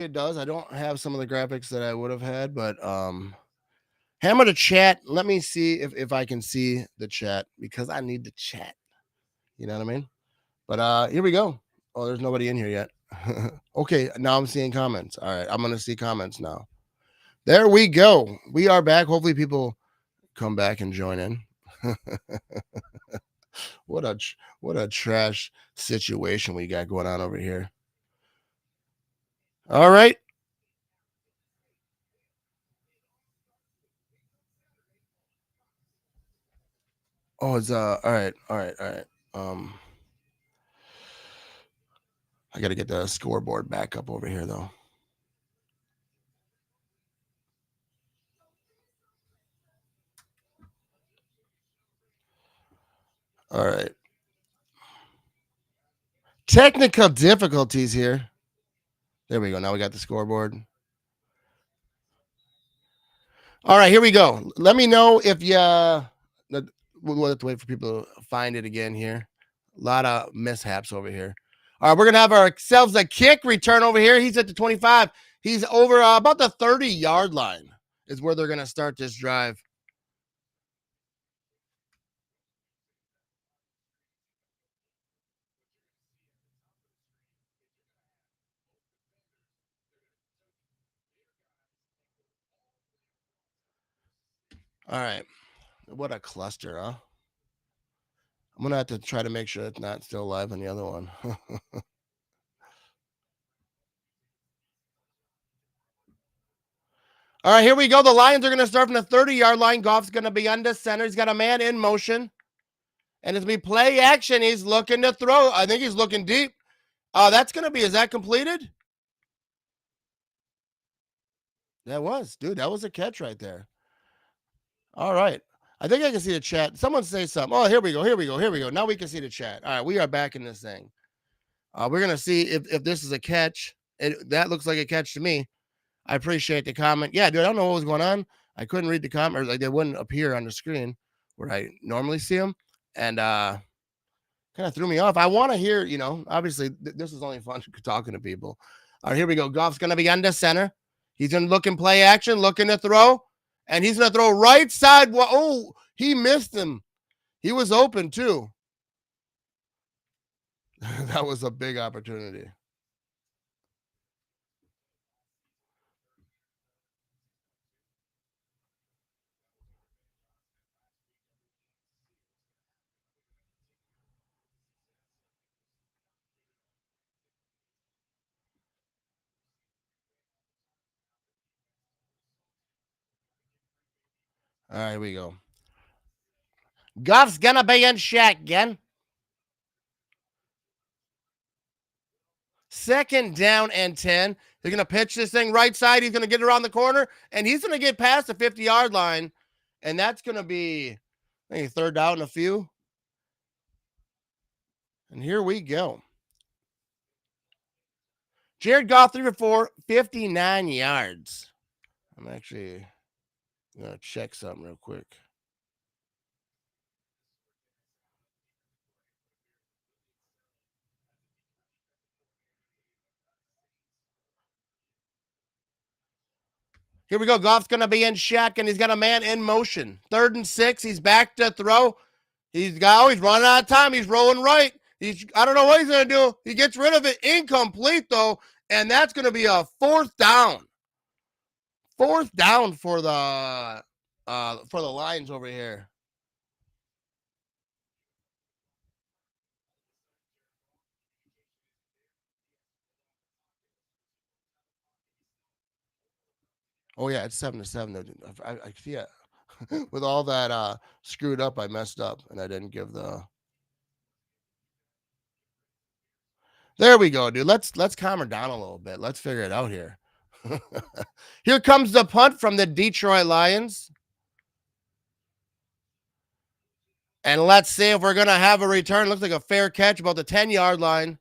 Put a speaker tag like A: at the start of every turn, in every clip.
A: it does. I don't have some of the graphics that I would have had, but hammer the chat. Let me see if I can see the chat because I need the chat. You know what I mean? But here we go. Oh, there's nobody in here yet. Okay, now I'm seeing comments. All right, I'm gonna see comments now. There we go. We are back. Hopefully, people come back and join in. what a trash situation we got going on over here. All right. Oh, it's all right, all right, all right. I got to get the scoreboard back up over here though. All right. Technical difficulties here. There we go. Now we got the scoreboard. All right, here we go. Let me know if you. We'll have to wait for people to find it again here. A lot of mishaps over here. All right, we're gonna have ourselves a kick return over here. He's at the 25. He's over about the 30-yard line. Is where they're gonna start this drive. All right. What a cluster, huh? I'm gonna have to try to make sure it's not still live on the other one. All right, here we go. The Lions are going to start from the 30-yard line. Goff's going to be under center. He's got a man in motion. And it's going to be play action. He's looking to throw. I think he's looking deep. That's going to be, is that completed? That was, dude, that was a catch right there. All right. I think I can see the chat. Someone say something. Oh, here we go. Here we go. Here we go. Now we can see the chat. All right, we are back in this thing. We're going to see if this is a catch. That looks like a catch to me. I appreciate the comment. Yeah, dude, I don't know what was going on. I couldn't read the comment. Like they wouldn't appear on the screen where I normally see them. And kind of threw me off. I want to hear, obviously this is only fun talking to people. All right, here we go. Goff's going to be under center. He's going to look and play action, looking to throw. And he's going to throw right side. Oh, he missed him. He was open too. That was a big opportunity. All right, here we go. Goff's going to be in shotgun. Second down and 10. They're going to pitch this thing right side. He's going to get around the corner, and he's going to get past the 50-yard line. And that's going to be, I think, third down and a few. And here we go. Jared Goff, 3 for 4, 59 yards. I'm actually going to check something real quick. Here we go. Goff's going to be in shotgun. He's got a man in motion. 3rd and 6. He's back to throw. He's running out of time. He's rolling right. I don't know what he's going to do. He gets rid of it. Incomplete, though. And that's going to be a 4th down. 4th down for the Lions over here. Oh yeah, it's 7-7. I see it. With all that screwed up, I messed up and I didn't give the. There we go, dude. Let's calm her down a little bit. Let's figure it out here. Here comes the punt from the Detroit Lions. And let's see if we're going to have a return. Looks like a fair catch about the 10-yard line.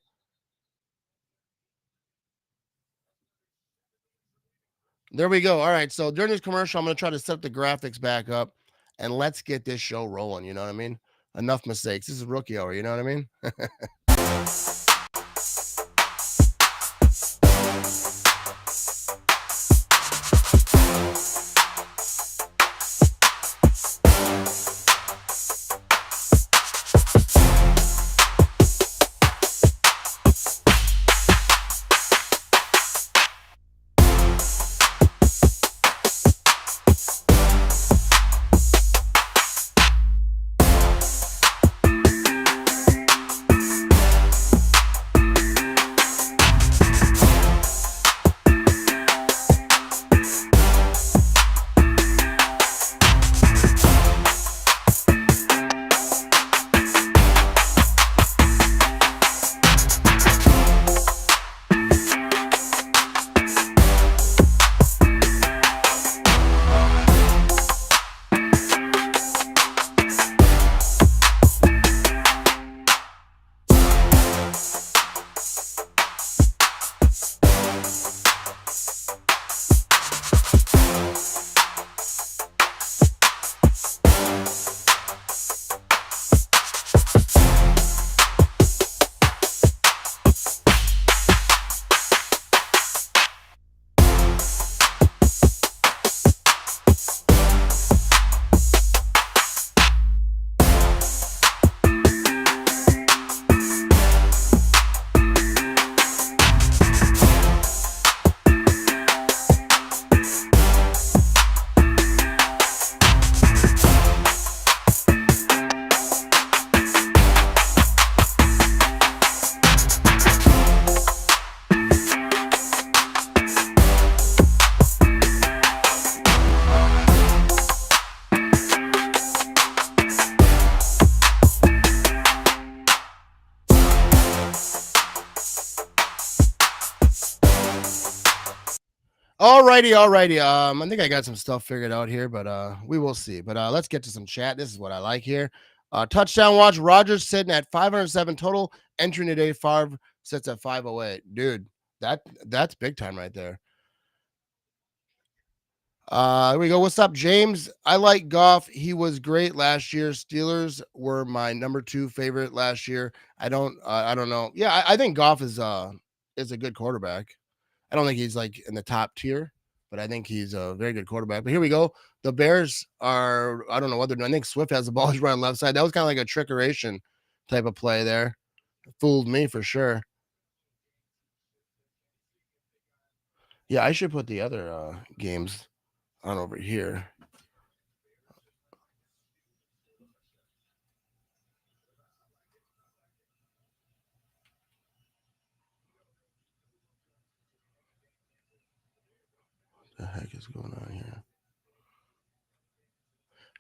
A: There we go. All right. So during this commercial, I'm going to try to set the graphics back up and let's get this show rolling. You know what I mean? Enough mistakes. This is rookie hour. You know what I mean? Alrighty. I think I got some stuff figured out here, but we will see. But let's get to some chat. This is what I like here. Touchdown watch. Rogers sitting at 507 total. Entering today, Favre sits at 508. Dude, that's big time right there. Here we go. What's up, James? I like Goff. He was great last year. Steelers were my number 2 favorite last year. I don't know. Yeah, I think Goff is a good quarterback. I don't think he's like in the top tier, but I think he's a very good quarterback. But here we go. The Bears are, I don't know what they're doing. I think Swift has the ball. He's running left side. That was kind of like a trickeration type of play there. Fooled me for sure. Yeah, I should put the other games on over here. What the heck is going on here?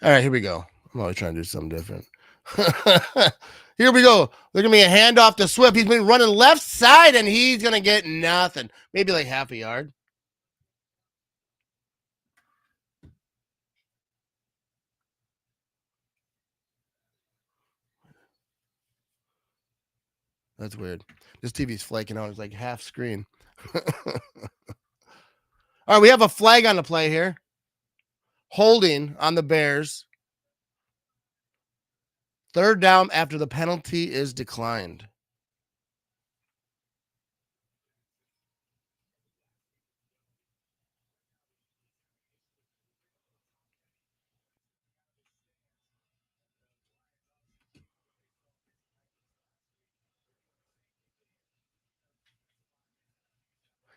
A: All right, here we go. I'm always trying to do something different. Here we go. There's going to be a handoff to Swift. He's been running left side, and he's going to get nothing. Maybe like half a yard. That's weird. This TV's flaking out. It's like half screen. All right, we have a flag on the play here. Holding on the Bears. 3rd down after the penalty is declined.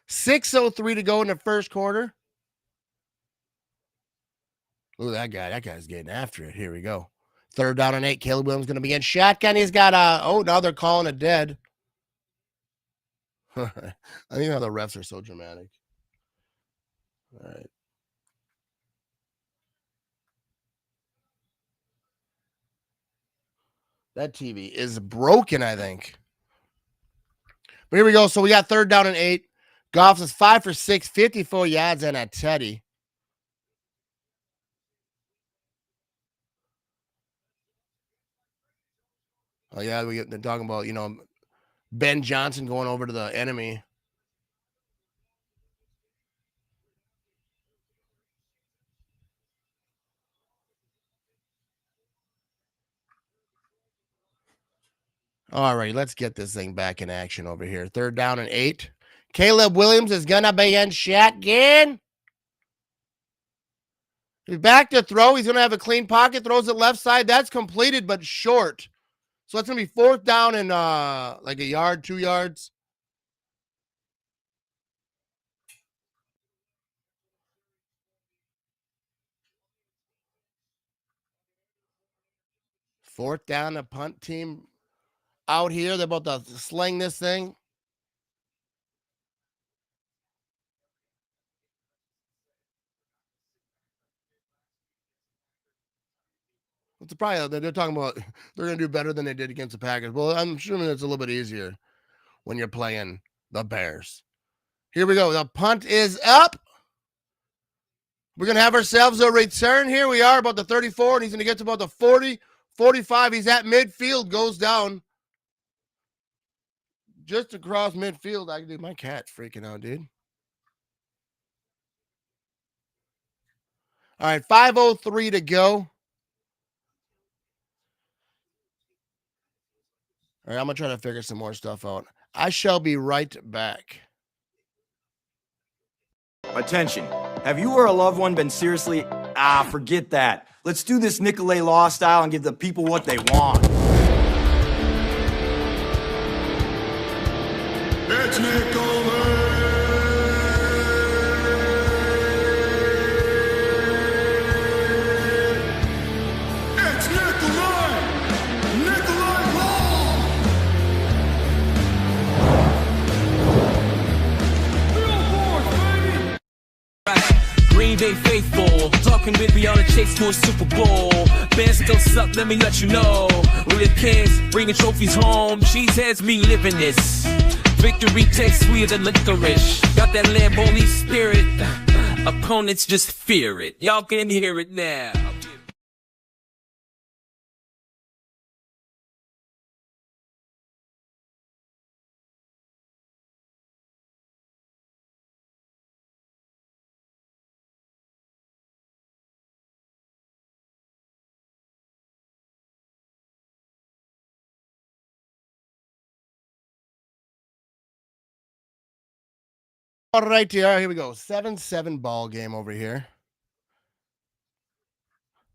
A: .603 to go in the first quarter. Look at that guy. That guy's getting after it. Here we go. 3rd down and 8. Caleb Williams going to be in shotgun. He's got now they're calling it dead. I think how the refs are so dramatic. All right. That TV is broken, I think. But here we go. So we got 3rd down and 8. Goff is 5 for 6, 54 yards and a Teddy. Oh, yeah, they're talking about, Ben Johnson going over to the enemy. All right, let's get this thing back in action over here. 3rd down and 8. Caleb Williams is going to be in shotgun. He's back to throw. He's going to have a clean pocket. Throws it left side. That's completed, but short. So that's going to be 4th down and like a yard, 2 yards. Fourth down, the punt team out here. They're about to sling this thing. It's probably they're talking about they're going to do better than they did against the Packers. Well, I'm assuming it's a little bit easier when you're playing the Bears. Here we go. The punt is up. We're going to have ourselves a return here. We are about the 34, and he's going to get to about the 40, 45. He's at midfield, goes down. Just across midfield. I can do my cat's freaking out, dude. All right, 5:03 to go. All right, I'm going to try to figure some more stuff out. I shall be right back.
B: Attention. Have you or a loved one been seriously... forget that. Let's do this Nicolay Law style and give the people what they want.
C: It's Nicolay! It's Nicolay! Nicolay Law! Billboard, baby!
D: Green Bay faithful, talking with me on a chase to a Super Bowl. Bands still suck, let me let you know. We're the kings, bringing trophies home. Cheeseheads, me living this. Victory tastes sweeter than licorice. Got that Lambeau spirit. Opponents just fear it. Y'all can hear it now.
A: All right, TR, here we go. 7-7 ball game over here.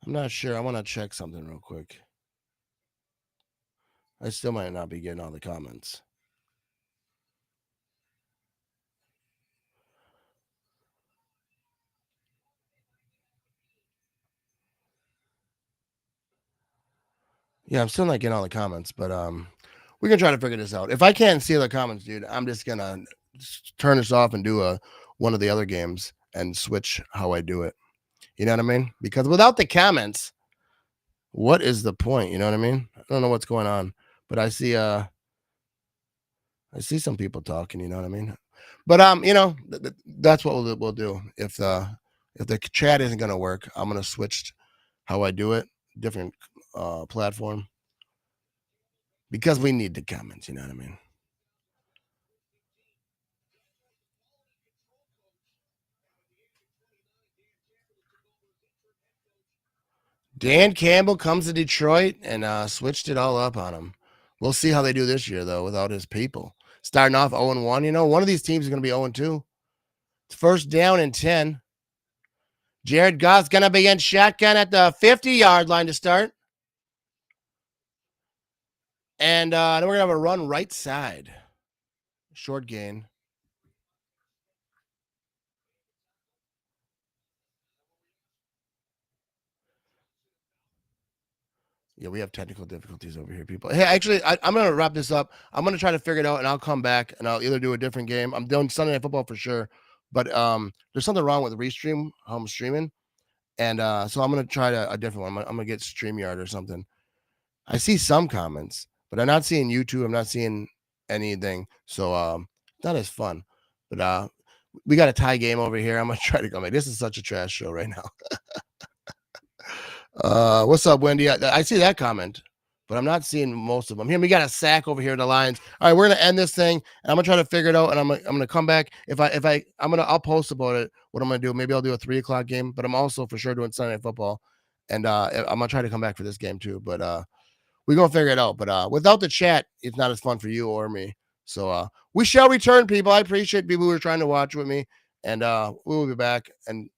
A: I'm not sure. I want to check something real quick. I still might not be getting all the comments. Yeah, I'm still not getting all the comments, but we can try to figure this out. If I can't see the comments, dude, I'm just gonna turn this off and do one of the other games and switch how I do it. You know what I mean? Because without the comments, what is the point? You know what I mean? I don't know what's going on, but I see some people talking. You know what I mean? But that's what we'll do. If the chat isn't gonna work, I'm gonna switch how I do it, different platform, because we need the comments. You know what I mean? Dan Campbell comes to Detroit and switched it all up on him. We'll see how they do this year, though, without his people. Starting off 0-1, one of these teams is going to be 0-2. It's first down and 10. Jared Goff's going to be in shotgun at the 50-yard line to start. And then we're going to have a run right side. Short gain. Yeah, we have technical difficulties over here, people. Hey, actually, I'm going to wrap this up. I'm going to try to figure it out, and I'll come back, and I'll either do a different game. I'm doing Sunday Night Football for sure. But there's something wrong with the restream, how I'm streaming. And so I'm going to try a different one. I'm going to get StreamYard or something. I see some comments, but I'm not seeing YouTube. I'm not seeing anything. So not as fun. But we got a tie game over here. I'm going to try to go back. This is such a trash show right now. What's up, Wendy? I see that comment, but I'm not seeing most of them. Here, we got a sack over here in the Lions. All right, we're gonna end this thing, and I'm gonna try to figure it out, and I'm gonna come back. I'll post about it. What I'm gonna do? Maybe I'll do a 3:00 game, but I'm also for sure doing Sunday Night Football, and I'm gonna try to come back for this game too. But we're gonna figure it out. But without the chat, it's not as fun for you or me. So we shall return, people. I appreciate people who are trying to watch with me, and we will be back. And